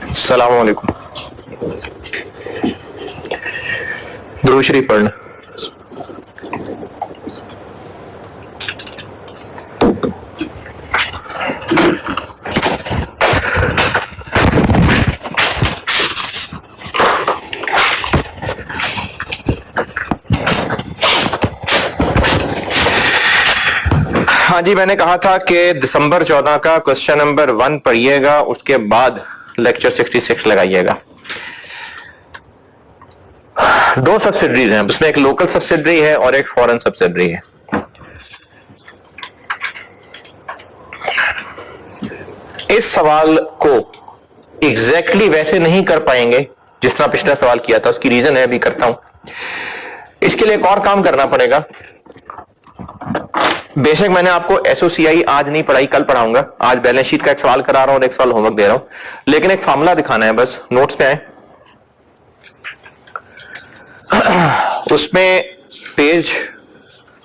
अस्सलाम वालेकुम। दुरूद शरीफ पढ़ना। हाँ जी, मैंने कहा था कि दिसंबर 14 का क्वेश्चन नंबर 1 पढ़िएगा, उसके बाद लेक्चर 66 लगाइएगा। दो सब्सिडरीज हैं, उसमें एक लोकल सब्सिडरी है और एक फॉरेन सब्सिडरी है। इस सवाल को एग्जैक्टली वैसे नहीं कर पाएंगे जिस तरह पिछला सवाल किया था, उसकी रीजन है, अभी करता हूं। इसके लिए एक और काम करना पड़ेगा। बेशक मैंने आपको एसओसीआई आज नहीं पढ़ाई, कल पढ़ाऊंगा। आज बैलेंस शीट का एक सवाल करा रहा हूं और एक सवाल होमवर्क दे रहा हूं, लेकिन एक फार्मूला दिखाना है, बस नोट्स पे आए। उसमें पेज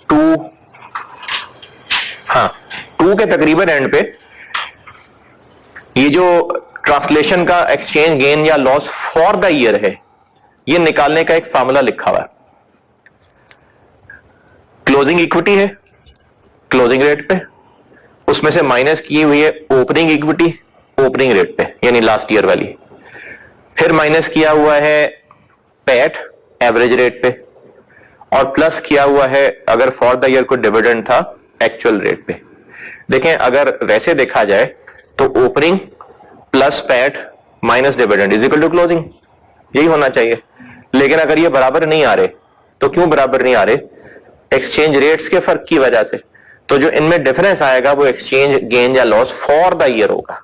2, हाँ 2 के तकरीबन एंड पे ये जो ट्रांसलेशन का एक्सचेंज गेन या लॉस फॉर द ईयर है, ये निकालने का एक फार्मूला लिखा हुआ है। क्लोजिंग इक्विटी है क्लोजिंग रेट पे, उसमें से माइनस की हुई है ओपनिंग इक्विटी ओपनिंग रेट पे, यानी लास्ट ईयर वाली। फिर माइनस किया हुआ है पैट एवरेज रेट पे, और प्लस किया हुआ है अगर फॉर द ईयर को डिविडेंड था एक्चुअल रेट पे। देखें, अगर वैसे देखा जाए तो opening plus PAT minus dividend is equal to closing, यही होना चाहिए। लेकिन अगर ये बराबर नहीं आ रहे, तो क्यों बराबर नहीं आ रहे? एक्सचेंज रेट्स के फर्क की वजह से। तो जो इनमें डिफरेंस आएगा वो एक्सचेंज गेन या लॉस फॉर द ईयर होगा।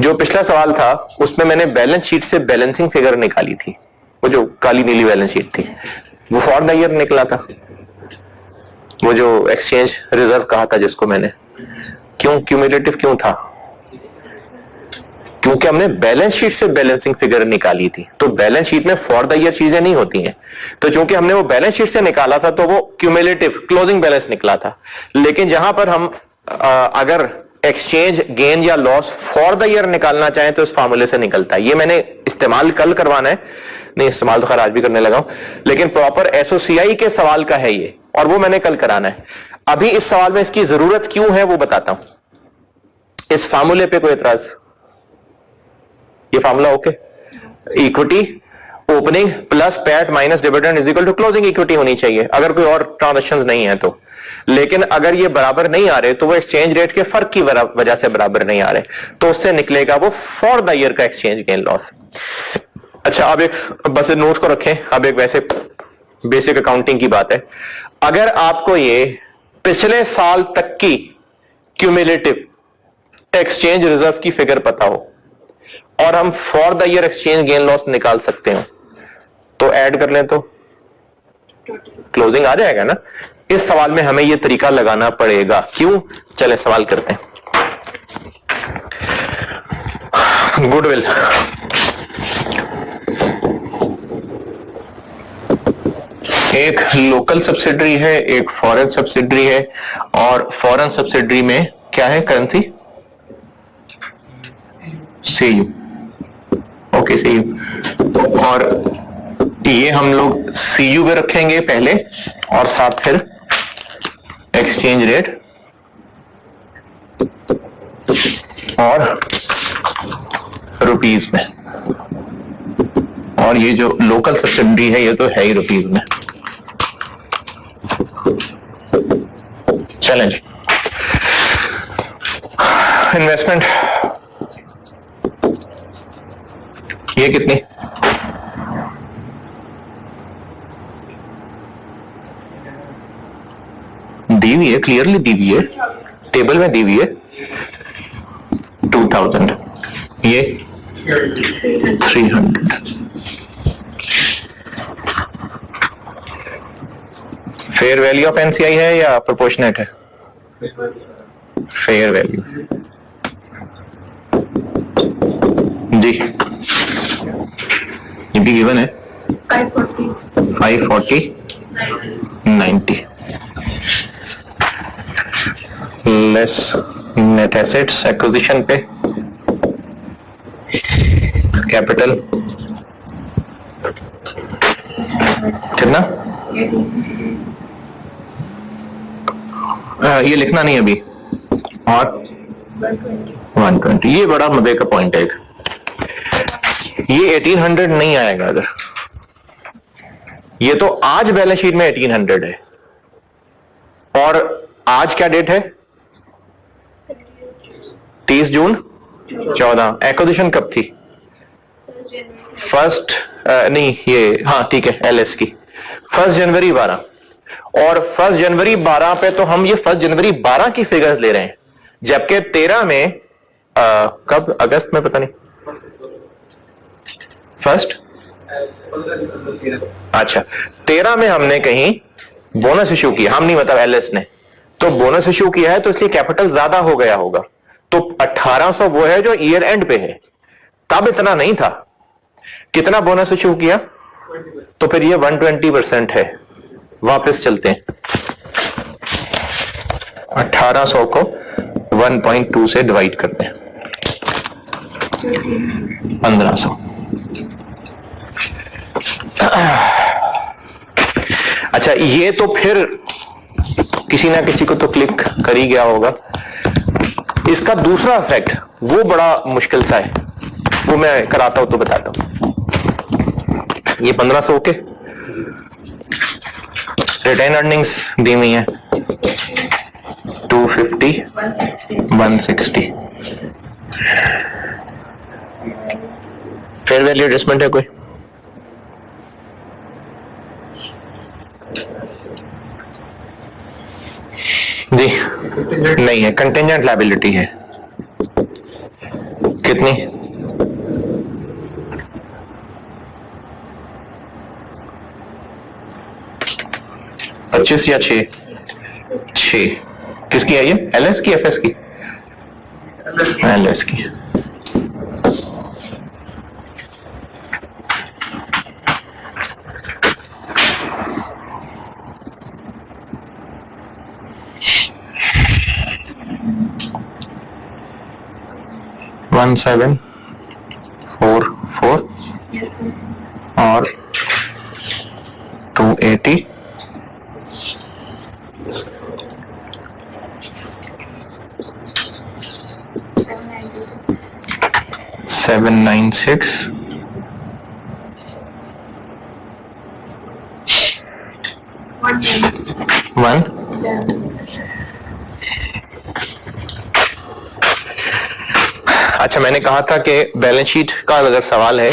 जो पिछला सवाल था उसमें मैंने बैलेंस शीट से बैलेंसिंग फिगर निकाली थी, वो जो काली नीली बैलेंस शीट थी, वो फॉर द ईयर निकला था। वो जो एक्सचेंज रिजर्व कहा था जिसको मैंने, क्यों क्यूमुलेटिव क्यों था? क्योंकि हमने बैलेंस शीट से बैलेंसिंग फिगर निकाली थी। तो बैलेंस शीट में फॉर द ईयर चीजें नहीं होती हैं, तो चूंकि हमने वो बैलेंस शीट से निकाला था तो वो क्यूमुलेटिव क्लोजिंग बैलेंस निकला था। लेकिन जहां पर हम अगर एक्सचेंज गेन या लॉस फॉर द ईयर निकालना चाहें तो इस फार्मूले से निकलता है। ये मैंने इस्तेमाल कल करवाना है, नहीं इस्तेमाल तो खैर आज भी करने लगा हूं, लेकिन प्रॉपर एसओसीआई के सवाल का है ये, और वो मैंने कल कराना है। अभी इस सवाल में इसकी जरूरत क्यों है वो बताता हूं। इस फार्मूले पे कोई एतराज? ये formula okay? Equity opening plus PAT minus dividend is equal to closing equity होनी चाहिए, अगर कोई और ट्रांजैक्शंस नहीं है तो। लेकिन अगर ये बराबर नहीं आ रहे तो वो एक्सचेंज रेट के फर्क की वजह से बराबर नहीं आ रहे, तो उससे निकलेगा वो फॉर द ईयर का एक्सचेंज गेन लॉस। अच्छा, अब एक बस नोट को रखें, अब एक वैसे बेसिक अकाउंटिंग की बात है। अगर आपको ये पिछले साल तक की क्यूमुलेटिव एक्सचेंज रिजर्व की फिगर पता हो और हम for the year exchange gain loss निकाल सकते हो, तो ऐड कर लें तो क्लोजिंग आ जाएगा ना। इस सवाल में हमें यह तरीका लगाना पड़ेगा। क्यों? चले सवाल करते हैं। गुडविल, एक लोकल सब्सिडरी है, एक फॉरेन सब्सिडरी है, और फॉरेन सब्सिडरी में क्या है? Currency CU, okay CU. और ये हम लोग सीयू पे रखेंगे पहले, और साथ फिर एक्सचेंज रेट और रुपीस में, और ये जो लोकल सब्सिडरी है ये तो है ही रुपीस में। चलें जी, इन्वेस्टमेंट ये कितनी? दी हुई है, क्लियरली दी हुई है, टेबल में दी हुई है 2000, ये 300। फेयर वैल्यू ऑफ एनसीआई है या प्रोपोर्शनेट है? फेयर वैल्यू जी, ये भी गिवन है 540 90 लेस नेट एसेट्स एक्विजिशन पे कैपिटल कितना, ये लिखना नहीं अभी, और 120। ये बड़ा मजे का पॉइंट है, ये 1800 नहीं आएगा अगर, ये तो आज बैलेंस शीट में 1800 है, और आज क्या डेट है, 30 जून 14। एक्विजिशन कब थी, फर्स्ट नहीं ये, हाँ ठीक है, एलएस की 1 जनवरी 12, और 1 जनवरी 12 पे तो हम ये 1 जनवरी 12 की फिगर्स ले रहे हैं, जबकि 13 में कब, अगस्त में पता नहीं, फर्स्ट, अच्छा 13 में हमने कहीं बोनस इशू किया, हम नहीं मतलब एलएस ने, तो बोनस इशू किया है तो इसलिए कैपिटल ज्यादा हो गया होगा, तो 1800 वो है जो ईयर एंड पे है, तब इतना नहीं था। कितना बोनस इशू किया, तो फिर ये 120% है। वापस चलते हैं, 1800 को 1.2 से डिवाइड करते हैं, 1500। अच्छा, ये तो फिर किसी ना किसी को तो क्लिक कर ही गया होगा। इसका दूसरा इफेक्ट वो बड़ा मुश्किल सा है, वो मैं कराता हूं तो बताता हूं। ये 1500 ओके, रिटेन अर्निंग्स दी हुई है 250, 160। फेयर वैल्यू एडजस्टमेंट है कोई, जी नहीं है, कंटिंजेंट लायबिलिटी है कितनी, पच्चीस या 6, किसकी है ये, एलएस की एफएस की, एलएस की। वन 1744 और 280 796 1। अच्छा, मैंने कहा था कि बैलेंस शीट का अगर सवाल है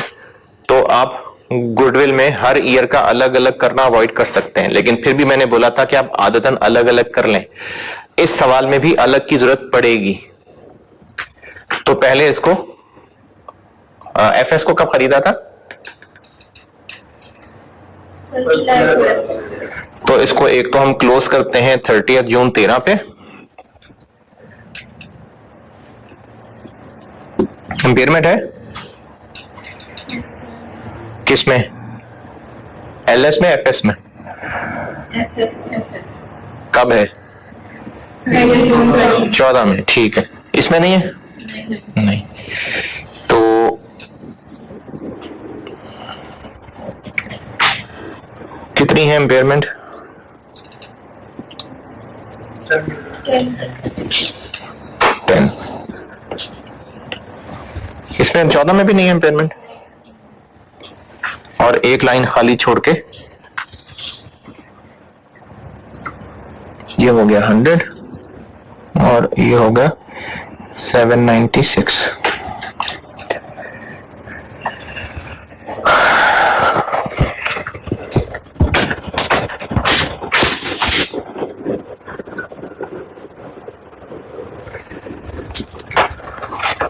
तो आप गुडविल में हर ईयर का अलग अलग करना अवॉइड कर सकते हैं, लेकिन फिर भी मैंने बोला था कि आप आदतन अलग अलग कर लें। इस सवाल में भी अलग की जरूरत पड़ेगी। तो पहले इसको एफएस को कब खरीदा था, तो इसको एक तो हम क्लोज करते हैं 30 जून 13 पे, इंपेयरमेंट है किस में, एलएस में एफएस में, कब है, 14 में, ठीक है। इसमें नहीं है, नहीं, तो कितनी है इंपेयरमेंट, 10। इसमें 14 में भी नहीं है इंपेयरमेंट, और एक लाइन खाली छोड़ के ये हो गया 100 और ये हो गया 796।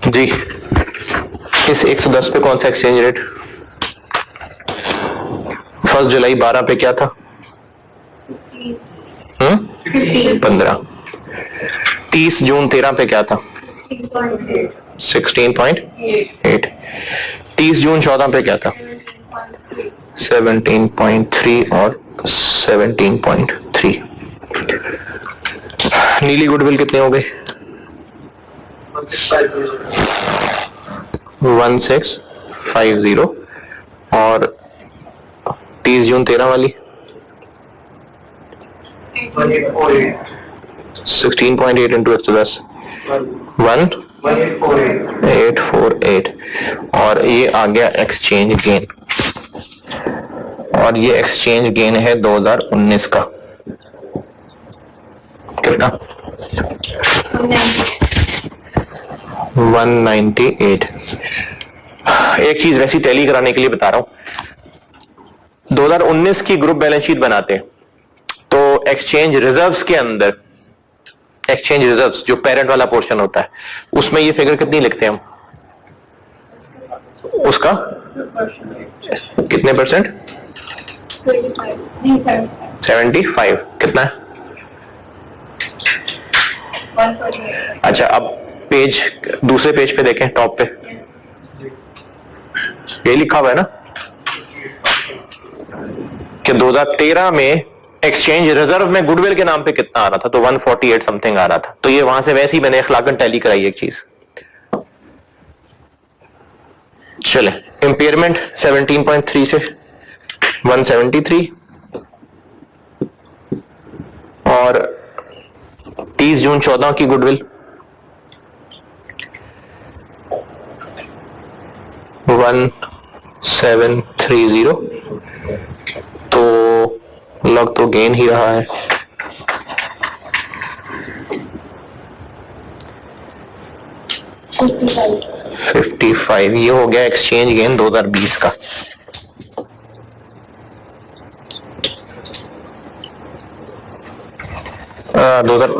जी, इस 110 पे कौन सा एक्सचेंज रेट, 1 जुलाई 12 पे क्या था, 15। 30 जून 13 पे क्या था, 16.8। 30 जून 14 पे क्या था, 17.3 और 17.3। नीली गुडविल कितने हो गए, 1650 और 30 जून 13 वाली 16.8 इंटू 110 1848 और ये आ गया एक्सचेंज गेन और ये एक्सचेंज गेन है 2019 का कितना 198। एक चीज वैसी टैली कराने के लिए बता रहा हूं 2019 की ग्रुप बैलेंस शीट बनाते हैं तो एक्सचेंज रिजर्व्स के अंदर एक्सचेंज रिजर्व्स जो पेरेंट वाला पोर्शन होता है उसमें ये फिगर कितनी लिखते हैं हम उसका कितने परसेंट 75 कितना है अच्छा अब पेज दूसरे पेज पे देखें टॉप पे ये लिखा हुआ है ना कि 2013 में एक्सचेंज रिजर्व में गुडविल के नाम पे कितना आ रहा था तो 148 समथिंग आ रहा था तो ये वहां से वैसे ही मैंने अखलाकन टैली कराई एक चीज। चले इंपेयरमेंट 17.3 से 173 और 30 जून 14 की गुडविल 1730 तो लग तो गेन ही रहा है। $55 ये हो गया एक्सचेंज गेन 2020 का।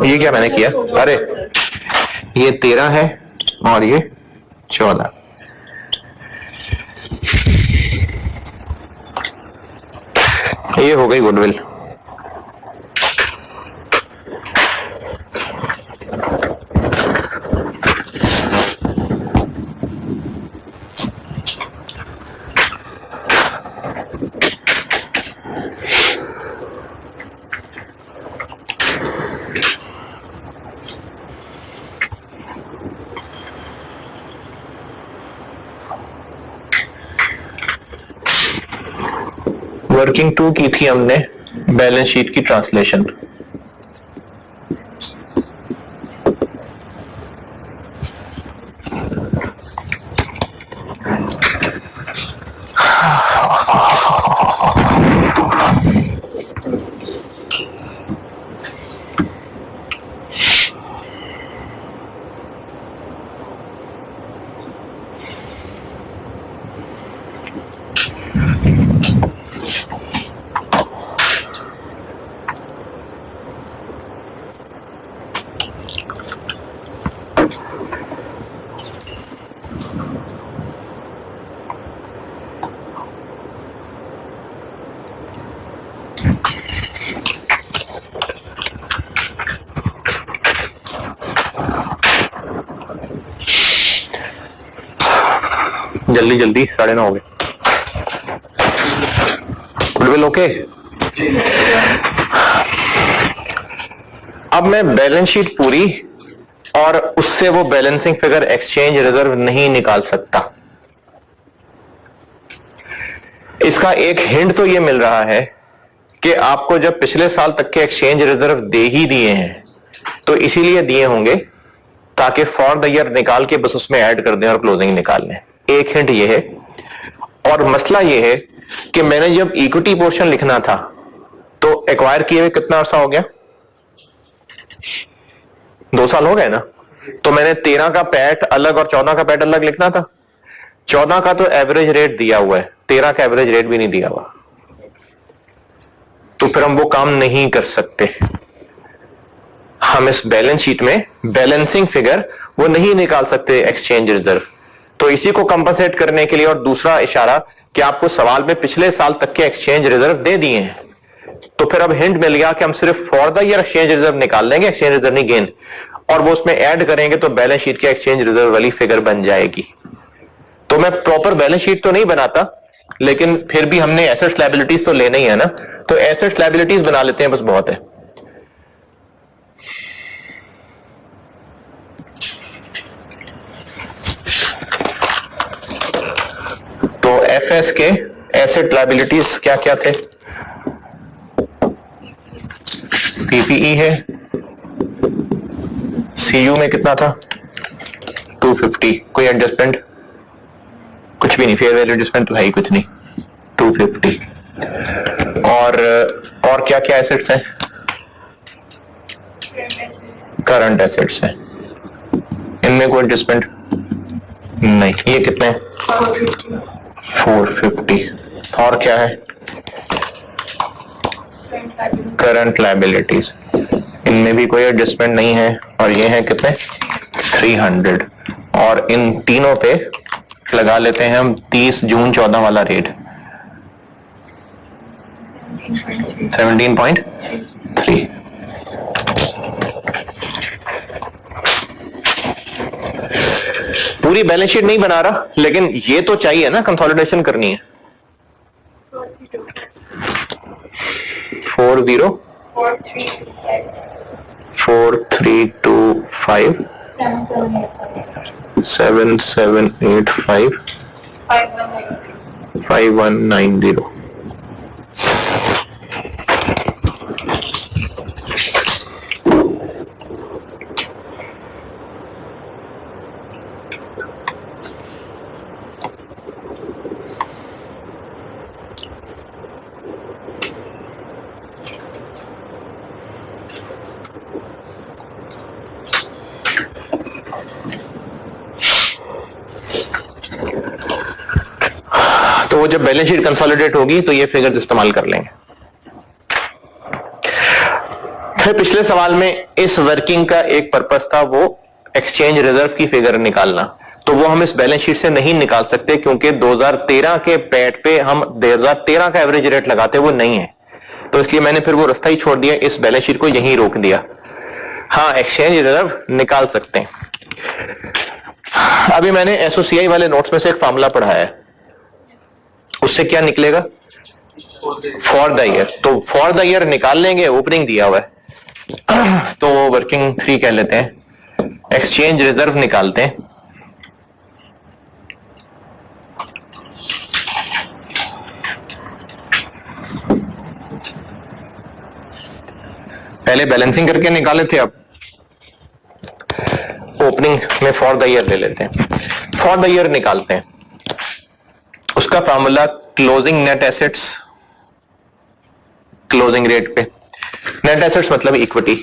ये क्या मैंने किया अरे ये 13 है और ये 14 ये हो गई गुडविल। वर्किंग 2 की थी हमने बैलेंस शीट की ट्रांसलेशन। जल्दी जल्दी 9:30 हो गए। Goodwill okay. अब मैं बैलेंस शीट पूरी और उससे वो बैलेंसिंग फिगर एक्सचेंज रिजर्व नहीं निकाल सकता। इसका एक हिंट तो ये मिल रहा है कि आपको जब पिछले साल तक के एक्सचेंज रिजर्व दे ही दिए हैं तो इसीलिए दिए होंगे ताकि फॉर द ईयर निकाल के बस उसमें ऐड कर दें और क्लोजिंग निकाल लें। एक हिंट ये है और मसला ये है कि मैंने जब इक्विटी पोर्शन लिखना था तो एक्वायर किए हुए कितना अर्सा हो गया 2 साल हो गए ना। तो मैंने 13 का पैट अलग और 14 का पैट अलग लिखना था। 14 का तो एवरेज रेट दिया हुआ है 13 का एवरेज रेट भी नहीं दिया हुआ तो फिर हम वो काम नहीं कर सकते। हम इस बैलेंस शीट में बैलेंसिंग फिगर वो नहीं निकाल सकते एक्सचेंज रिजर्व। तो इसी को कंपनसेट करने के लिए और दूसरा इशारा कि आपको सवाल में पिछले साल तक के एक्सचेंज रिजर्व दे दिए हैं तो फिर अब हिंट मिल गया कि हम सिर्फ for the year exchange reserve निकाल लेंगे एक्सचेंज रिजर्व नहीं गेन और वो उसमें ऐड करेंगे तो बैलेंस शीट के एक्सचेंज रिजर्व वाली फिगर बन जाएगी। तो मैं प्रॉपर बैलेंस शीट तो नहीं बनाता लेकिन फिर भी हमने एसेट्स लायबिलिटीज तो लेना ही है ना तो एसेट्स लायबिलिटीज बना लेते हैं बस बहुत है। एफएस के एसेट लायबिलिटीज क्या क्या थे? पीपीई है, सीयू में कितना था? 250, कोई एडजस्टमेंट? कुछ भी नहीं, फेयर वैल्यू एडजस्टमेंट तो है ही कुछ नहीं, 250। और क्या क्या एसेट्स हैं? करंट एसेट्स हैं, इनमें कोई एडजस्टमेंट नहीं। ये कितने? 450। और क्या है? करंट लायबिलिटीज, इनमें भी कोई एडजस्टमेंट नहीं है। और ये है कितने? 300। और इन तीनों पे लगा लेते हैं हम 30 जून 14 वाला रेट, 17.3। पूरी बैलेंस शीट नहीं बना रहा, लेकिन ये तो चाहिए ना, कंसोलिडेशन करनी है। 4325 7785 5190। तो जब बैलेंस शीट कंसोलिडेट होगी तो ये फिगर्स इस्तेमाल कर लेंगे। फिर पिछले सवाल में इस वर्किंग का एक पर्पस था, वो एक्सचेंज रिजर्व की फिगर निकालना। तो वो हम इस बैलेंस शीट से नहीं निकाल सकते, क्योंकि 2013 के पैड पे हम 2013 का एवरेज रेट लगाते वो नहीं है। तो इसलिए मैंने फिर वो रास्ता ही छोड़ दिया, इस बैलेंस शीट को यहीं रोक दिया। हाँ, एक्सचेंज रिजर्व निकाल सकते हैं। अभी मैंने एसओसीआई वाले नोट्स में से एक फार्मूला पढ़ाया है, उससे क्या निकलेगा? For the year. तो फॉर द ईयर निकाल लेंगे, ओपनिंग दिया हुआ है तो वर्किंग 3 कह लेते हैं। एक्सचेंज रिजर्व निकालते हैं। पहले बैलेंसिंग करके निकाले थे, अब ओपनिंग में फॉर द ईयर ले लेते हैं। फॉर द ईयर निकालते हैं, उसका formula closing net assets closing rate पे। नेट एसेट्स मतलब इक्विटी,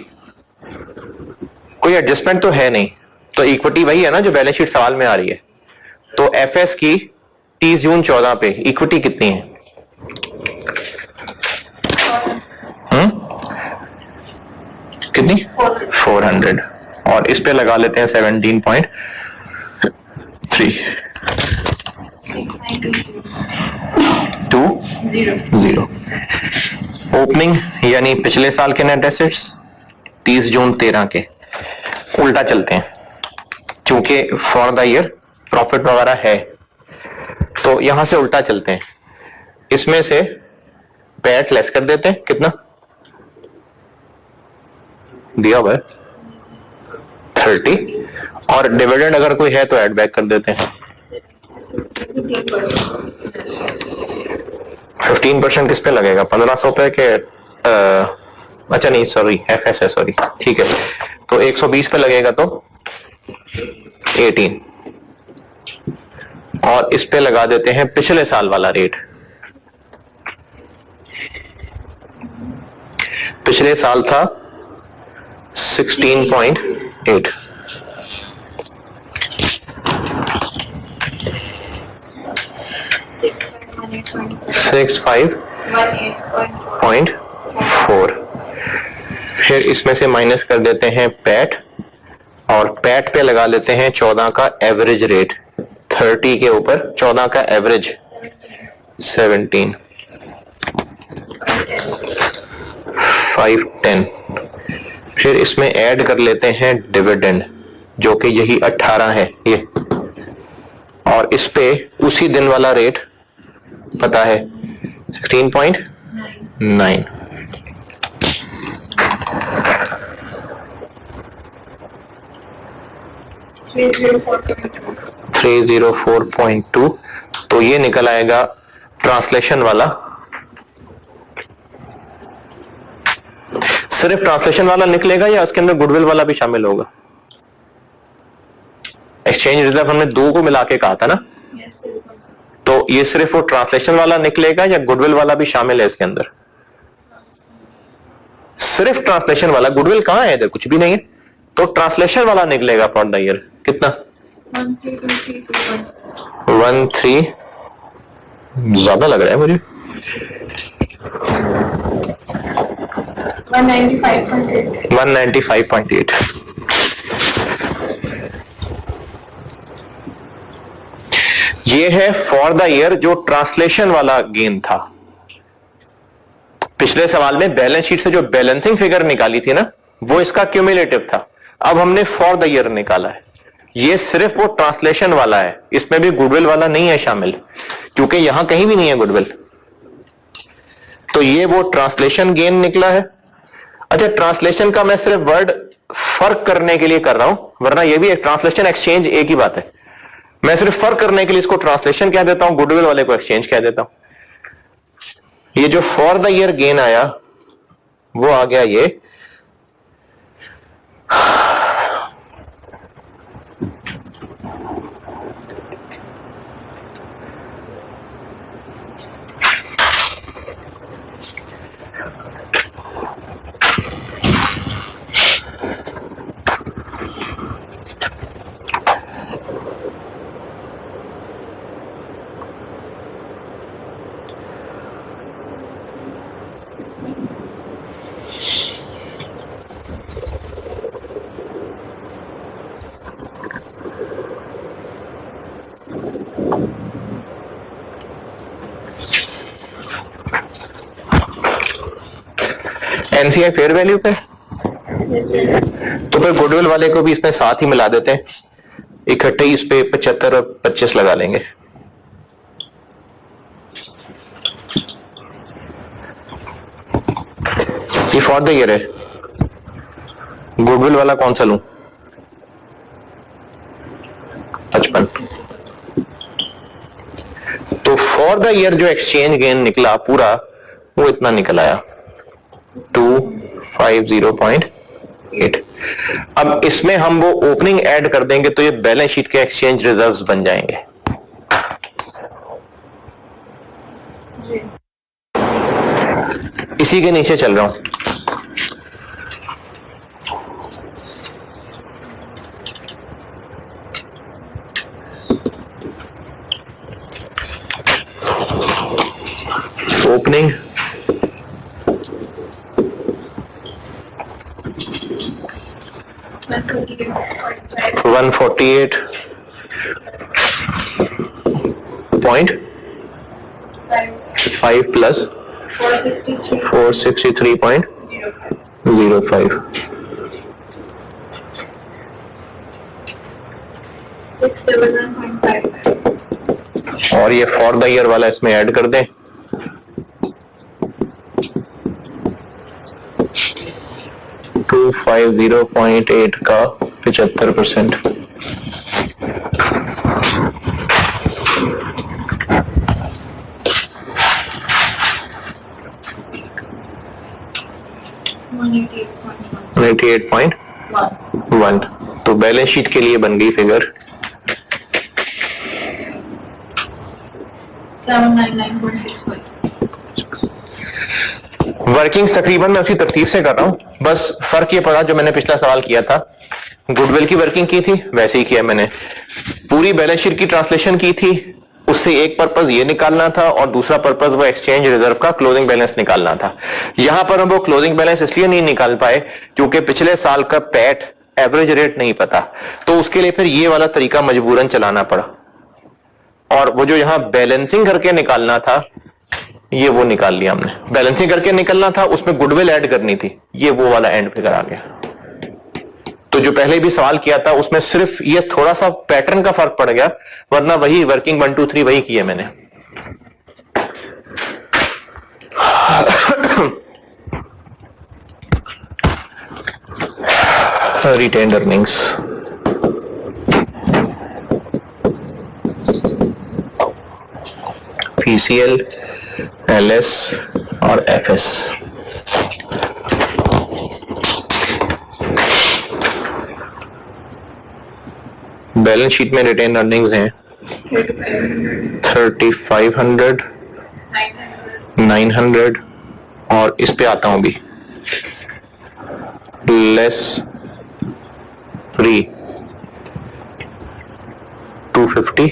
कोई एडजस्टमेंट तो है नहीं, तो इक्विटी वही है ना जो बैलेंस शीट सवाल में आ रही है। तो एफएस की 30 जून 14 पे इक्विटी कितनी है? कितनी? 400। और इस पे लगा लेते हैं 17.3। 2 ओपनिंग यानी पिछले साल के नेट एसेट्स 30 जून 13 के। उल्टा चलते हैं, क्योंकि फॉर द ईयर प्रॉफिट वगैरह है, तो यहां से उल्टा चलते हैं। इसमें से पैट लेस कर देते हैं, कितना दिया हुआ है? 30। और डिविडेंड अगर कोई है तो ऐड बैक कर देते हैं। 15% किस पे लगेगा? 1500 पे के अच्छा नहीं, सॉरी एफएस है, सॉरी, ठीक है। तो 120 पे लगेगा तो 18। और इस पे लगा देते हैं पिछले साल वाला रेट। पिछले साल था 16.8। $65.4। फिर इसमें से माइनस कर देते हैं पैट, और पैट पे लगा लेते हैं 14 का एवरेज रेट। 30 के ऊपर 14 का एवरेज 17, 510। फिर इसमें ऐड कर लेते हैं डिविडेंड, जो कि यही 18 है ये, और इस पे उसी दिन वाला रेट पता है 16.9। $304.2। तो ये निकल आएगा ट्रांसलेशन वाला, सिर्फ ट्रांसलेशन वाला निकलेगा या उसके अंदर गुडविल वाला भी शामिल होगा? एक्सचेंज रिजर्व हमने दो को मिला के कहा था ना, तो ये सिर्फ वो ट्रांसलेशन वाला निकलेगा या गुडविल वाला भी शामिल है इसके अंदर? सिर्फ ट्रांसलेशन वाला, गुडविल कहां है? इधर कुछ भी नहीं है, तो ट्रांसलेशन वाला निकलेगा फॉर द ईयर। कितना? 13 ज्यादा लग रहा है मुझे। 195.8। ये है फॉर द ईयर जो ट्रांसलेशन वाला गेन था। पिछले सवाल में बैलेंस शीट से जो बैलेंसिंग फिगर निकाली थी ना, वो इसका क्यूमुलेटिव था। अब हमने फॉर द ईयर निकाला है। ये सिर्फ वो ट्रांसलेशन वाला है, इसमें भी गुडविल वाला नहीं है शामिल, क्योंकि यहां कहीं भी नहीं है गुडविल। तो ये वो ट्रांसलेशन गेन निकला है। अच्छा, ट्रांसलेशन का मैं सिर्फ वर्ड फर्क करने के लिए कर रहा हूं, वरना ये भी एक ट्रांसलेशन एक्सचेंज एक ही बात है। मैं सिर्फ फर्क करने के लिए इसको ट्रांसलेशन कह देता हूं, गुडविल वाले को एक्सचेंज कह देता हूं। ये जो फॉर द ईयर गेन आया वो आ गया ये एनसीआई फेयर वैल्यू पे, तो फिर गुडविल वाले को भी इसमें साथ ही मिला देते हैं, इकट्ठे ही इस पे 75 और 25 लगा लेंगे। ये फॉर द ईयर है, गुडविल वाला कौन सा लूं? 55। तो फॉर द ईयर जो एक्सचेंज गेन निकला पूरा वो इतना निकल आया 250.8। अब इसमें हम वो ओपनिंग ऐड कर देंगे तो ये बैलेंस शीट के एक्सचेंज रिजर्व्स बन जाएंगे। इसी के नीचे चल रहा हूं। ओपनिंग 148.5 प्लस 463.05 और ये फॉर द ईयर वाला इसमें ऐड कर दें। टू 50.8 का 75%। $98.1। तो बैलेंस शीट के लिए बन गई फिगर 799.65। वर्किंग्स तकरीबन मैं उसी तरतीब से कर रहा हूं, बस फर्क ये पड़ा जो मैंने पिछला सवाल किया था, गुडविल की वर्किंग की थी वैसे ही किया मैंने। पूरी बैलेंस शीट की ट्रांसलेशन की थी, उससे एक पर्पस ये निकालना था और दूसरा पर्पस वो एक्सचेंज रिजर्व का क्लोजिंग बैलेंस निकालना था। यहां पर हम वो क्लोजिंग बैलेंस इसलिए नहीं निकाल पाए क्योंकि पिछले साल का पैट एवरेज रेट नहीं पता, तो उसके लिए फिर ये वाला तरीका मजबूरन चलाना पड़ा। और वो जो यहां बैलेंसिंग करके निकालना था ये वो निकाल लिया हमने। बैलेंसिंग करके निकलना था, उसमें गुडविल ऐड करनी थी, ये वो वाला एंड फिगर आ गया। तो जो पहले भी सवाल किया था उसमें सिर्फ ये थोड़ा सा पैटर्न का फर्क पड़ गया, वरना वही वर्किंग 1 2 3 वही किए मैंने। रिटेन्ड अर्निंग्स ECL, LS और FS। बैलेंस शीट में रिटेन अर्निंग्स हैं 3500, 900 और इस पे आता हूं भी लेस फ्री 250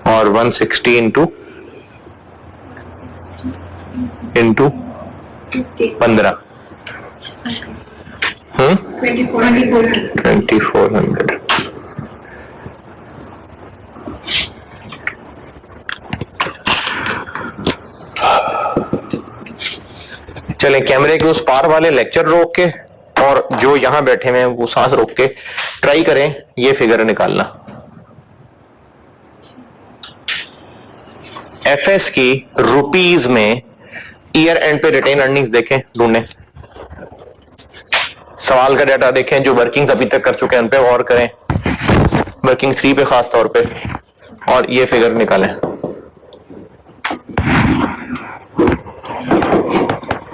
और 160 इंटू 15 2400। चलें कैमरे के उस पार वाले लेक्चर रोक के और जो यहां बैठे हुए हैं वो सांस रोक के ट्राई करें ये फिगर निकालना। एफएस की रुपीज में ईयर एंड पे रिटेन अर्निंग्स देखें, ढूंढें, सवाल का डाटा देखें, जो वर्किंग्स अभी तक कर चुके हैं उन पे गौर करें, वर्किंग 3 पे खास तौर पे, और ये फिगर निकालें।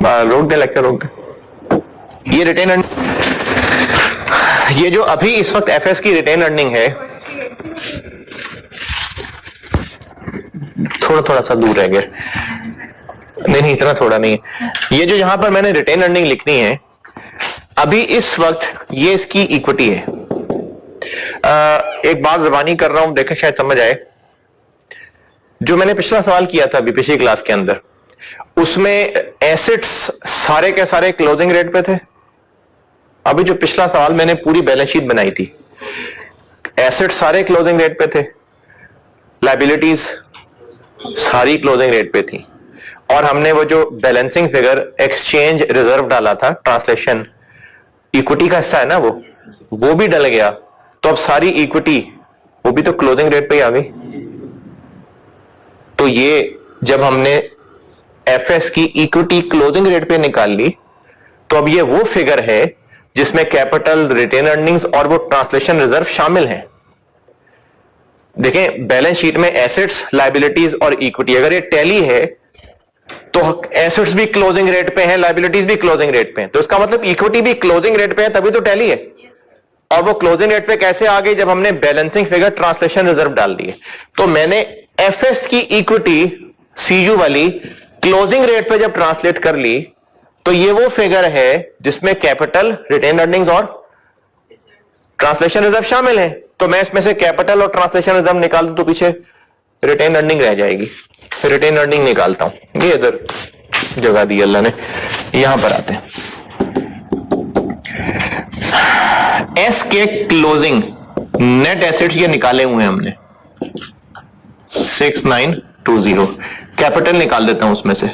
रोक दे लेक्चर, रोक दे। ये रिटेन अर्निंग, ये जो अभी इस वक्त एफएस की रिटेन अर्निंग है, थोड़ा थोड़ा सा दूर रह गया, नहीं इतना थोड़ा नहीं है। ये जो यहां पर मैंने रिटेन अर्निंग लिखनी है अभी इस वक्त, ये इसकी इक्विटी है। एक बात जबानी कर रहा हूं, देखें शायद समझ आए। जो मैंने पिछला सवाल किया था अभी पिछली क्लास के अंदर, उसमें एसेट्स सारे के सारे क्लोजिंग रेट पे थे। अभी जो पिछला सवाल मैंने पूरी बैलेंस शीट बनाई थी, एसेट्स सारे क्लोजिंग रेट पे थे, लायबिलिटीज सारी क्लोजिंग रेट पे थी, और हमने वो जो बैलेंसिंग फिगर एक्सचेंज रिजर्व डाला था, ट्रांसलेशन इक्विटी का हिस्सा है ना, वो भी डल गया। तो अब सारी इक्विटी वो भी तो क्लोजिंग रेट पे ही आ गई। तो ये जब हमने एफएस की इक्विटी क्लोजिंग रेट पे निकाल ली, तो अब ये वो फिगर है जिसमें कैपिटल, रिटेन अर्निंग्स और वो ट्रांसलेशन रिजर्व शामिल हैं। देखें बैलेंस शीट में एसेट्स, लायबिलिटीज और इक्विटी, अगर ये टैली है तो एसेट्स भी क्लोजिंग रेट पे हैं, लायबिलिटीज भी क्लोजिंग रेट पे हैं, तो इसका मतलब इक्विटी भी क्लोजिंग रेट पे है, तभी तो टैली है। और वो क्लोजिंग रेट पे कैसे आ गई? जब हमने बैलेंसिंग फिगर ट्रांसलेशन रिजर्व डाल दिए। तो मैंने एफएस की इक्विटी सीयू वाली क्लोजिंग रेट पे जब ट्रांसलेट कर ली, तो ये वो फिगर है जिसमें कैपिटल, रिटेन अर्निंग्स और ट्रांसलेशन रिजर्व शामिल है। तो मैं इसमें से कैपिटल और ट्रांसलेशन रिजर्व निकाल दूं तो पीछे रिटेन अर्निंग रह जाएगी। रिटेन अर्निंग निकालता हूं, ये इधर जगह दी अल्लाह ने, यहां पर आते हैं। एस के क्लोजिंग नेट एसेट्स ये निकाले हुए हैं हमने 6920। कैपिटल निकाल देता हूं उसमें से।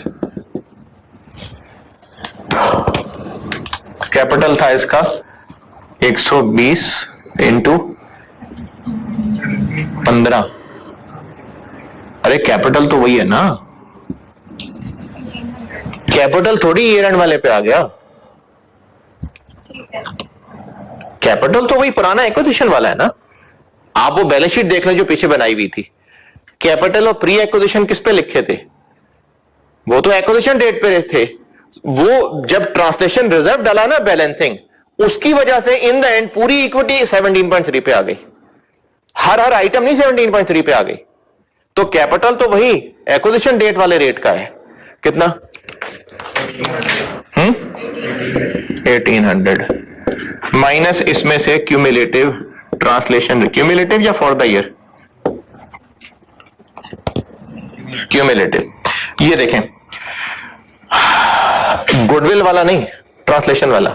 कैपिटल था इसका 120 इंटू 15। अरे कैपिटल तो वही है ना, कैपिटल थोड़ी ईयर एंड वाले पे आ गया। कैपिटल तो वही पुराना एक्विजिशन वाला है ना। आप वो बैलेंस शीट देख लें जो पीछे बनाई हुई थी, कैपिटल और प्री एक्विजिशन किस पे लिखे थे? वो तो एक्विजिशन डेट पे थे। वो जब ट्रांसलेशन रिजर्व डाला ना बैलेंसिंग, उसकी वजह से इन द एंड पूरी इक्विटी 17.3 पे आ गई। हर आइटम नहीं 17.3 पे आ गई। तो कैपिटल तो वही एक्विजिशन डेट वाले रेट का है। कितना? 1800 माइनस इसमें से क्यूमुलेटिव ट्रांसलेशन, क्यूमुलेटिव या फॉर द ईयर? क्यूमुलेटिव। ये देखें, गुडविल वाला नहीं, ट्रांसलेशन वाला।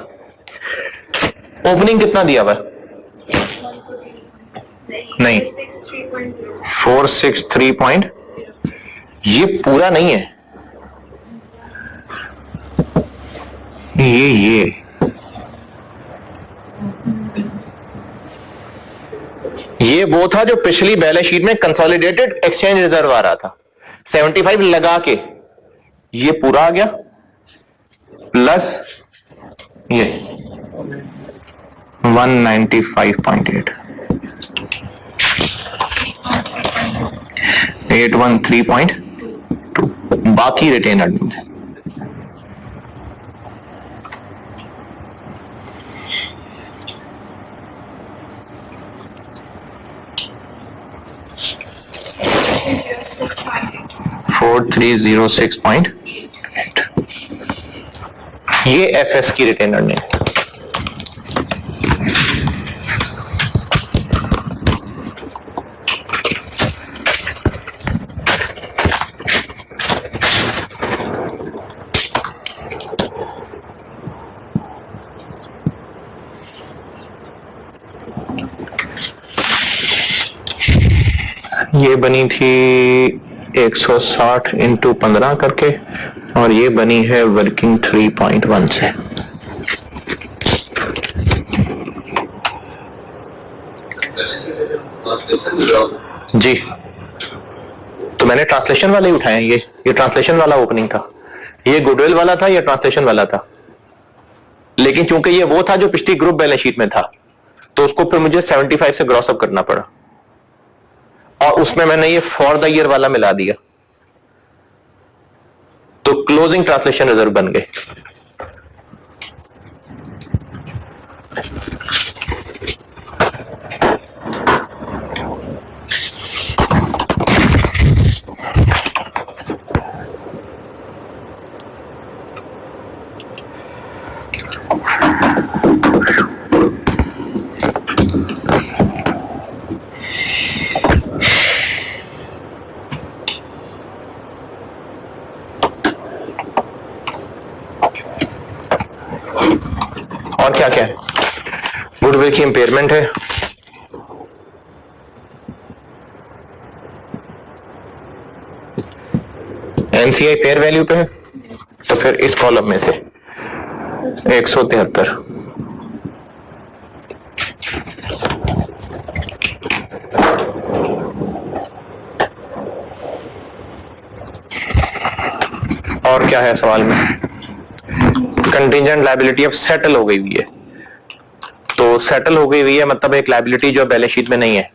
ओपनिंग कितना दिया हुआ? नहीं 463 पॉइंट, ये पूरा नहीं है। ये वो था जो पिछली बैलेंस शीट में कंसोलिडेटेड एक्सचेंज रिजर्व आ रहा था 75 लगा के, ये पूरा आ गया प्लस ये 195.8 813.2 बाकी रिटेन अर्निंग्स है। $4306.8 ये एफएस की रिटेन अर्निंग। ये बनी थी 160 इंटू 15 करके, और ये बनी है वर्किंग 3.1 से। जी, तो मैंने ट्रांसलेशन वाले ही उठाए। ये ट्रांसलेशन वाला ओपनिंग था, ये गुडविल वाला था, ये ट्रांसलेशन वाला था। लेकिन चूंकि ये वो था जो पिछली ग्रुप बैलेंस शीट में था, तो उसको फिर मुझे 75 से ग्रॉस अप करना पड़ा, और उसमें मैंने ये फॉर द ईयर वाला मिला दिया, तो क्लोजिंग ट्रांसलेशन रिजर्व बन गए। और क्या क्या है? गुडविल की इंपेयरमेंट है, एनसीआई फेयर वैल्यू पे है, तो फिर इस कॉलम में से 173। और क्या है सवाल में? कंटिजेंट लायबिलिटी अब सेटल हो गई हुई है, तो सेटल हो गई हुई है मतलब एक लायबिलिटी जो बैलेंस शीट में नहीं है,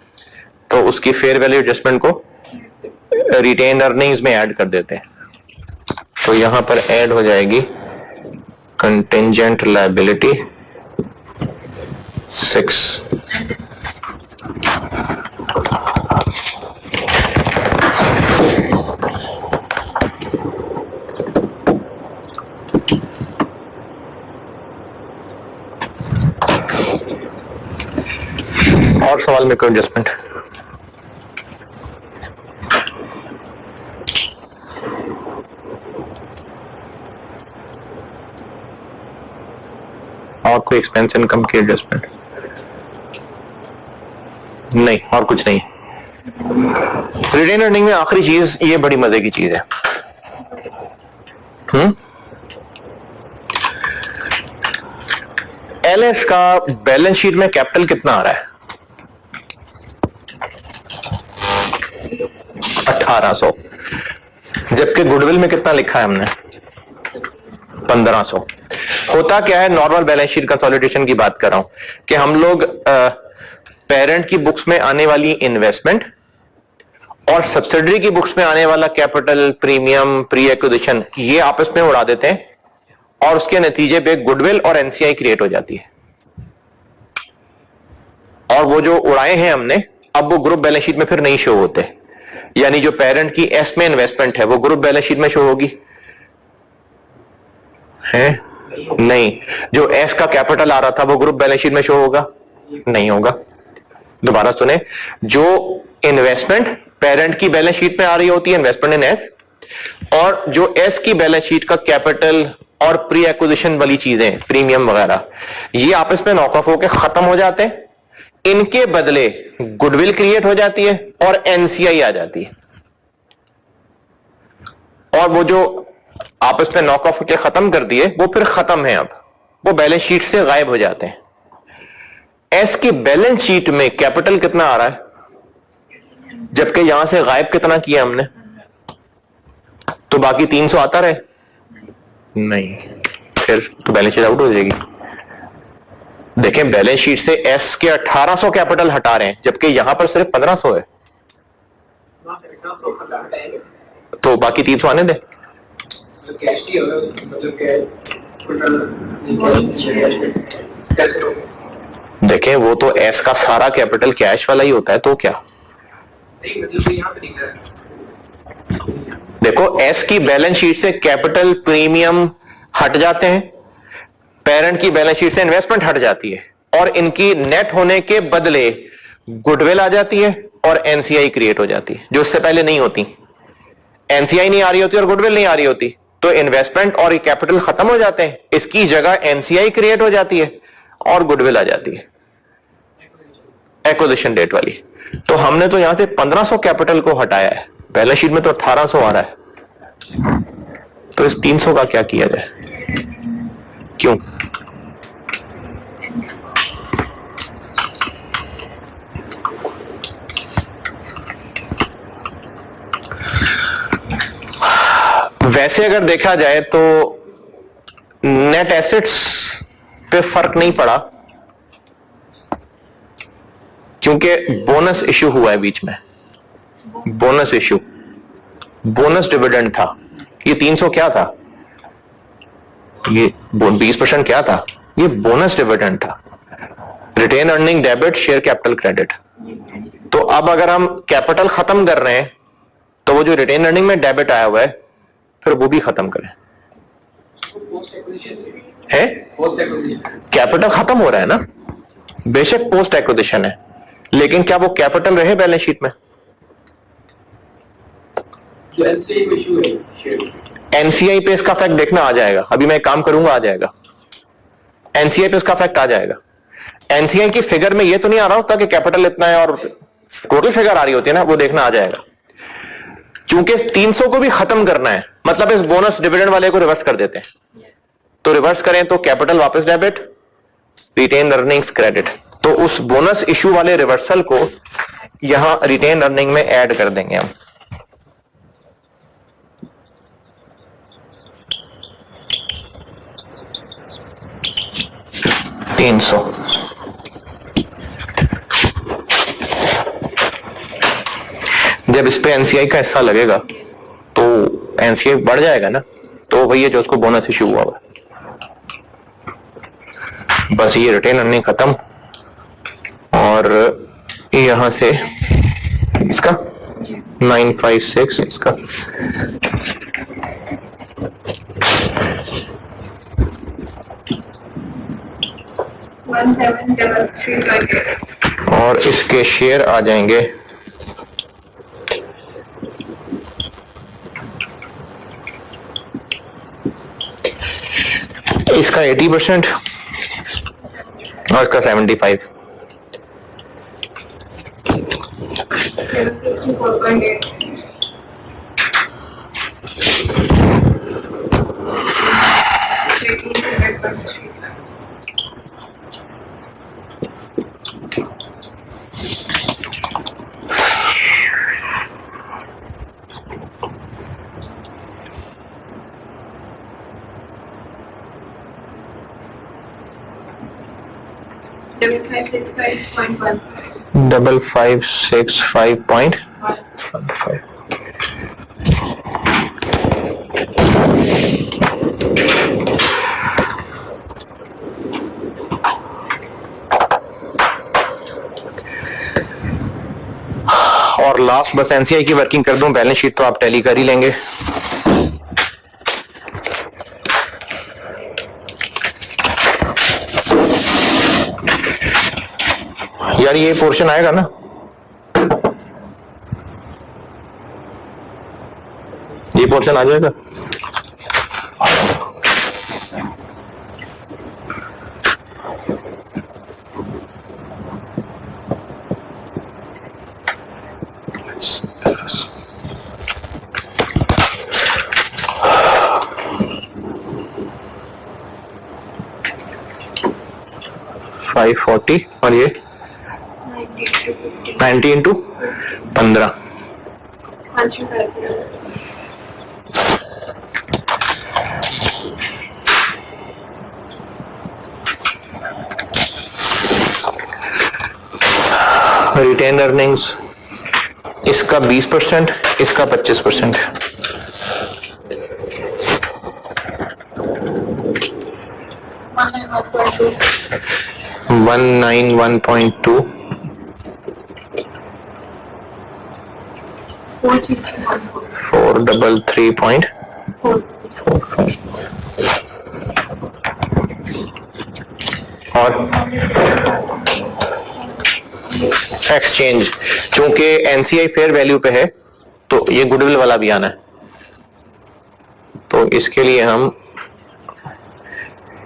तो उसकी फेयर वैल्यू एडजस्टमेंट को रिटेन अर्निंग्स में ऐड कर देते हैं। तो यहां पर ऐड हो जाएगी कंटिजेंट लायबिलिटी 6। और सवाल में कोई एडजस्टमेंट? और कोई एक्सपेंस इनकम की एडजस्टमेंट? नहीं, और कुछ नहीं। रिटेन अर्निंग में आखिरी चीज, ये बड़ी मजे की चीज है। एलएस का बैलेंस शीट में कैपिटल कितना आ रहा है? 1800। जबकि गुडविल में कितना लिखा है हमने? 1500। होता क्या है, नॉर्मल बैलेंस शीट कंसोलिडेशन की बात कर रहा हूं कि हम लोग पेरेंट की बुक्स में आने वाली इन्वेस्टमेंट और सब्सिडरी की बुक्स में आने वाला कैपिटल, प्रीमियम, प्री एक्विजिशन, ये आपस में उड़ा देते हैं, और उसके नतीजे पे गुडविल और एनसीआई क्रिएट हो जाती है। और वो जो उड़ाए हैं हमने, अब वो ग्रुप बैलेंस शीट में फिर नहीं शो होते। यानी जो पेरेंट की एस में इन्वेस्टमेंट है वो ग्रुप बैलेंस शीट में शो होगी है? नहीं। जो एस का कैपिटल आ रहा था वो ग्रुप बैलेंस शीट में शो होगा? नहीं होगा। दोबारा सुने, जो इन्वेस्टमेंट पेरेंट की बैलेंस शीट में आ रही होती है, इन्वेस्टमेंट इन एस, और जो एस की बैलेंस शीट का कैपिटल और प्री एक्विजिशन वाली चीजें, प्रीमियम वगैरह, ये आपस में नॉक ऑफ होकर खत्म हो जाते हैं। इनके बदले गुडविल क्रिएट हो जाती है और एनसीआई आ जाती है, और वो जो आपस में नॉक ऑफ होकर खत्म कर दिए वो फिर खत्म है, अब वो बैलेंस शीट से गायब हो जाते हैं। एस की बैलेंस शीट में कैपिटल कितना आ रहा है, जबकि यहां से गायब कितना किया हमने? तो बाकी 300 आता रहे? नहीं, फिर तो बैलेंस शीट आउट हो जाएगी। देखें, बैलेंस शीट से एस के 1800 कैपिटल हटा रहे हैं, जबकि यहां पर सिर्फ 1500 है। तो बाकी 300 आने दे। देखें वो तो एस का सारा कैपिटल कैश वाला ही होता है, तो क्या देखो एस की बैलेंस शीट से कैपिटल प्रीमियम हट जाते हैं, पेरेंट की बैलेंस शीट से इन्वेस्टमेंट हट जाती है, और इनकी नेट होने के बदले गुडविल आ जाती है और एनसीआई क्रिएट हो जाती है, जो उससे पहले नहीं होती। एनसीआई नहीं आ रही होती और गुडविल नहीं आ रही होती, तो इन्वेस्टमेंट और कैपिटल खत्म हो जाते हैं, इसकी जगह एनसीआई क्रिएट हो जाती है और गुडविल आ जाती है एक्विजिशन डेट वाली। तो हमने तो यहां से 1500 कैपिटल को हटाया है, बैलेंस शीट में तो 1800 आ रहा है, तो इस 300 का क्या किया जाए? क्यों? वैसे अगर देखा जाए तो नेट एसेट्स पे फर्क नहीं पड़ा, क्योंकि बोनस इश्यू हुआ है बीच में, बोनस इश्यू, बोनस डिविडेंड था। ये 300 क्या था? ये 20% क्या था? ये बोनस डिविडेंड था। Retain earning debit, share capital credit. तो अब अगर हम कैपिटल खत्म कर रहे हैं तो वो जो रिटेन अर्निंग में डेबिट आया हुआ है फिर वो भी खत्म करें। है कैपिटल खत्म हो रहा है ना, बेशक पोस्ट एक्विजिशन है, लेकिन क्या वो कैपिटल रहे बैलेंस शीट में? एनसीआई पे इसका फैक्ट देखना आ जाएगा, अभी मैं काम करूंगा, आ जाएगा एनसीआई पे उसका फैक्ट आ जाएगा। एनसीआई की फिगर में ये तो नहीं आ रहा होता कि कैपिटल इतना है और टोटल फिगर आ रही होती है ना, वो देखना आ जाएगा। चूंकि 300 को भी खत्म करना है, मतलब इस बोनस डिविडेंड वाले को रिवर्स कर देते हैं, तो रिवर्स करें तो कैपिटल वापस डेबिट, रिटेन अर्निंग्स क्रेडिट, तो उस बोनस इश्यू वाले रिवर्सल को यहां रिटेन अर्निंग में ऐड कर देंगे हम। $300 जब इस पे एनसीआई का हिस्सा लगेगा तो एनसीआई बढ़ जाएगा ना, तो वही है जो उसको बोनस इश्यू हुआ हुआ। बस ये रिटेन अर्निंग खत्म, और यहां से इसका 956 इसका और इसके शेयर आ जाएंगे इसका 80% और इसका 75। डबल 565.15। और लास्ट बस एनसीआई की वर्किंग कर दूं, बैलेंस शीट तो आप टैली कर ही लेंगे। यार ये पोर्शन आएगा ना, ये पोर्शन आ जाएगा। $540 और ये 90 इंटू 15। रिटेन अर्निंग्स इसका 20%, इसका 25%। वन 191.2 433.45 और एक्सचेंज, चूंकि एनसीआई फेयर वैल्यू पे है तो ये गुडविल वाला भी आना है, तो इसके लिए हम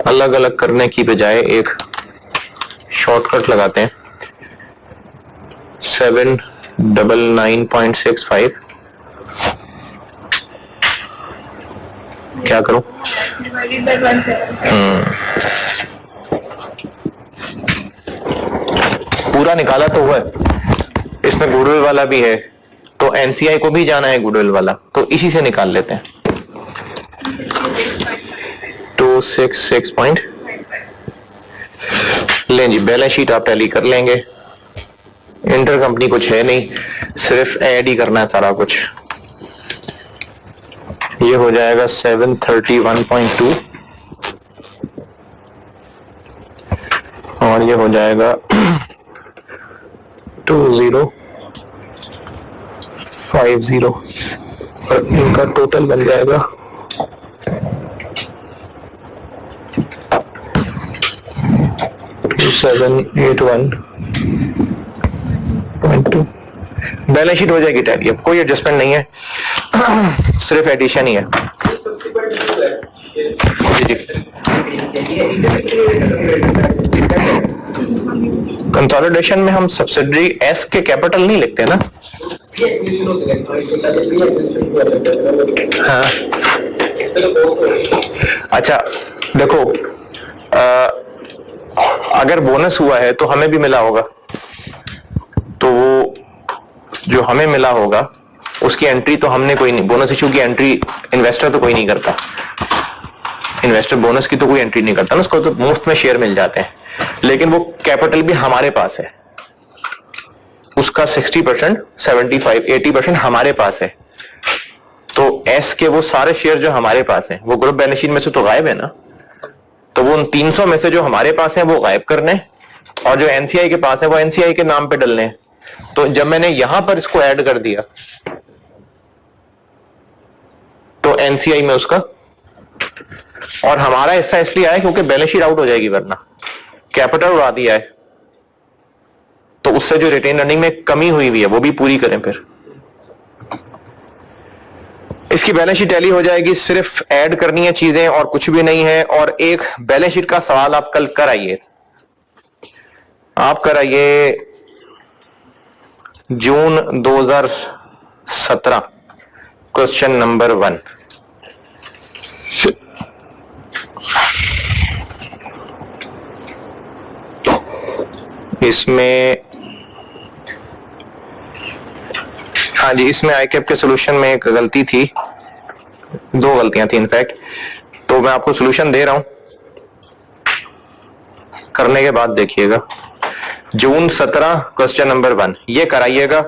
अलग अलग करने की बजाय एक शॉर्टकट लगाते हैं। 799.65 क्या करूं? पूरा निकाला तो हुआ है, इसमें गुडविल वाला भी है, तो एनसीआई को भी जाना है गुडविल वाला, तो इसी से निकाल लेते हैं। 266. लें जी, बैलेंस शीट आप टैली कर लेंगे। इंटर कंपनी कुछ है नहीं, सिर्फ ऐड ही करना है सारा कुछ। ये हो जाएगा 731.2 और ये हो जाएगा 2050 और इनका टोटल बन जाएगा 2781.2। बैलेंस शीट हो जाएगी टैली, अब कोई एडजस्टमेंट नहीं है, सिर्फ एडिशन ही है। जी कंसोलिडेशन में हम सब्सिडरी एस के कैपिटल नहीं लिखते ना। हाँ अच्छा देखो, अगर बोनस हुआ है तो हमें भी मिला होगा, तो वो जो हमें मिला होगा उसकी एंट्री तो हमने कोई नहीं, बोनस इशू की एंट्री इन्वेस्टर तो कोई नहीं करता, इन्वेस्टर बोनस की तो कोई एंट्री नहीं करता ना, उसको तो मुफ्त में शेयर मिल जाते हैं, लेकिन वो कैपिटल भी हमारे पास है, उसका 60%, 75, 80% हमारे पास है। तो एस के वो सारे शेयर जो हमारे पास हैं वो ग्रुप बैलेंस शीट में से तो गायब है ना, तो वो उन 300 में से जो हमारे पास है वो गायब करने, और जो एनसीआई के पास है वो एनसीआई के नाम पे डलने। तो जब मैंने यहां पर इसको ऐड कर दिया तो एनसीआई में उसका, और हमारा हिस्सा इसलिए आया क्योंकि बैलेंस शीट आउट हो जाएगी वरना, कैपिटल उड़ा दिया है, तो उससे जो रिटेन अर्निंग में कमी हुई है वो भी पूरी करें। फिर इसकी बैलेंस शीट टैली हो जाएगी, सिर्फ ऐड करनी है चीजें और कुछ भी नहीं है। और एक बैलेंस शीट का सवाल आप कल कराइए, आप कराइए जून 2017 क्वेश्चन नंबर 1। इसमें हाँ जी, इसमें आईकैप के सोल्यूशन में एक गलती थी, 2 गलतियां थी इनफैक्ट, तो मैं आपको सोल्यूशन दे रहा हूं, करने के बाद देखिएगा। जून 17 क्वेश्चन नंबर 1 ये कराइएगा,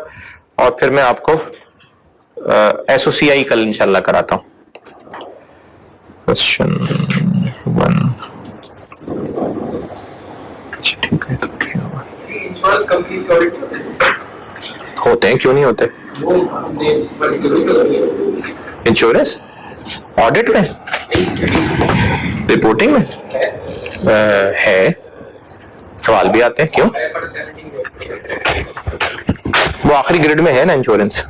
और फिर मैं आपको एसओसीआई कल इंशाल्लाह कराता हूं। क्वेश्चन 1 ठीक है, तो क्या हुआ? इंश्योरेंस कंपनी के ऑडिट होते हैं, क्यों नहीं होते? इंश्योरेंस ऑडिट में, रिपोर्टिंग में है, सवाल भी आते हैं, क्यों? वो आखिरी ग्रेड में है ना इंश्योरेंस।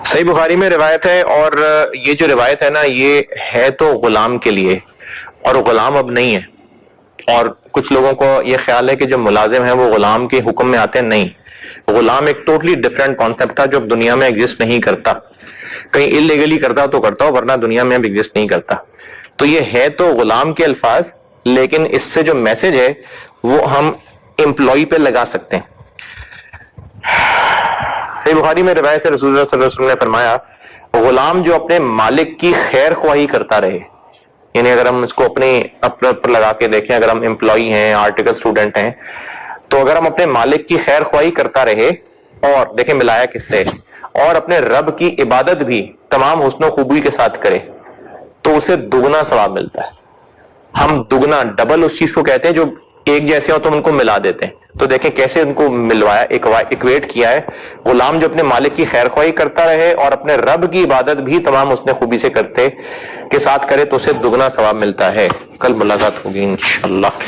सही बुखारी में रिवायत है, और ये जो रिवायत है ना ये है तो गुलाम के लिए, और गुलाम अब नहीं है। और कुछ लोगों को ये ख्याल है कि जो मुलाजिम है वो गुलाम के हुक्म में आते हैं, नहीं, गुलाम एक टोटली डिफरेंट कॉन्सेप्ट था जो अब दुनिया में एग्जिस्ट नहीं करता। कहीं इलीगली करता तो करता हो, वरना दुनिया में अब एग्जिस्ट नहीं करता। तो ये है तो गुलाम के अल्फाज, लेकिन इससे जो मैसेज है वो हम एम्प्लॉय पे लगा सकते हैं। सही बुखारी में रिवायत है, रसूलुल्लाह सल्लल्लाहु अलैहि वसल्लम ने फरमाया, गुलाम जो अपने मालिक की खैर ख्वाही करता रहे, यानी अगर हम इसको अपने ऊपर लगा के देखें, अगर हम एम्प्लॉई हैं, आर्टिकल स्टूडेंट हैं, तो अगर हम अपने मालिक की खैर ख्वाही करता रहे और देखें मिलाया किससे, और अपने रब की इबादत भी तमाम हुस्न खूबी के साथ करे, तो उसे दुगना सवाब मिलता है। हम दुगना, डबल उस चीज को कहते हैं जो एक जैसे हो तो उनको मिला देते हैं। तो देखें कैसे उनको मिलवाया, इक्वेट किया है। गुलाम जो अपने मालिक की खैर ख्वाही करता रहे और अपने रब की इबादत भी तमाम उसने खूबी से करते के साथ करे, तो उसे दुगना सवाब मिलता है। कल मुलाकात होगी इंशाअल्लाह।